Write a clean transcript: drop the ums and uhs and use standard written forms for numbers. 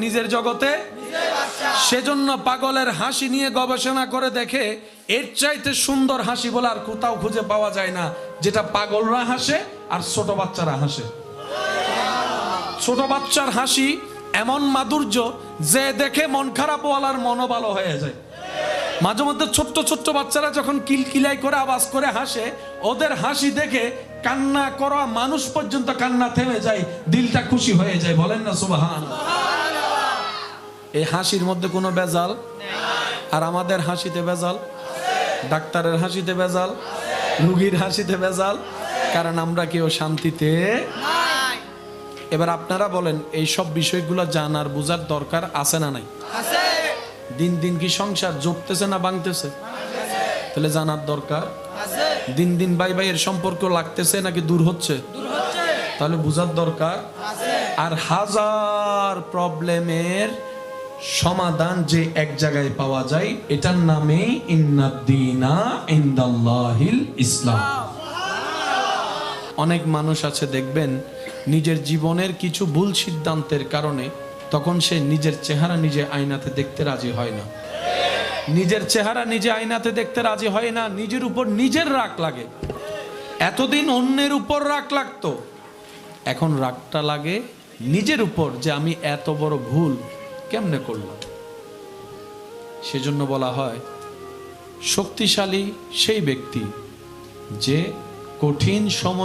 নিজের জগতে, সেজন্য পাগলের হাসি নিয়ে গবেষণা করে দেখে এর চাইতে সুন্দর হাসি বলে আর কোথাও খুঁজে পাওয়া যায় না, যেটা পাগলরা হাসে আর ছোট বাচ্চারা হাসে। ছোট বাচ্চার হাসি এমন মাধুর্য যে দেখে মন খারাপ ওয়ালার মনও ভালো হয়ে যায়। মাঝে মধ্যে ছোট্ট ছোট্ট বাচ্চারা যখন কিলকিলাই করে আওয়াজ করে হাসে, ওদের হাসি দেখে কান্না করা মানুষ পর্যন্ত কান্না থেমে যায়, দিলটা খুশি হয়ে যায়। বলেন না সুবহানাল্লাহ। এই হাসির মধ্যে কোনো ভেজাল? আর আমাদের হাসিতে ভেজাল, ডাক্তারের হাসিতে ভেজাল, রোগীর হাসিতে ভেজাল, কারণ আমরা কেউ শান্তিতে। এবার আপনারা বলেন, এই সব বিষয়গুলো জানার বোঝার দরকার আছে না নাই? দিন দিন কি সংসার জপতেছে না ভাঙতেছে? তাহলে জানার দরকার। দিন দিন ভাই ভাইয়ের সম্পর্ক লাগতেছে নাকি দূর হচ্ছে? তাহলে বুঝার দরকার। আর হাজার প্রবলেমের সমাধান যে এক জায়গায় পাওয়া যায়, এটার নামে ইন্নাদ্দীনা ইনদাল্লাহিল ইসলাম। অনেক মানুষ আছে দেখবেন নিজের জীবনের কিছু ভুল সিদ্ধান্তের কারণে তখন সে নিজের চেহারা নিজে আয়নাতে দেখতে রাজি হয় না। নিজের চেহারা নিজে আয়নাতে দেখতে রাজি হয় না, নিজের উপর নিজের রাগ লাগে। এতদিন অন্যের উপর রাগ লাগতো, এখন রাগটা লাগে নিজের উপর, যে আমি এত বড় ভুল কেমনে করলাম। সেজন্য বলা হয় শক্তিশালী সেই ব্যক্তি যে কঠিন সময়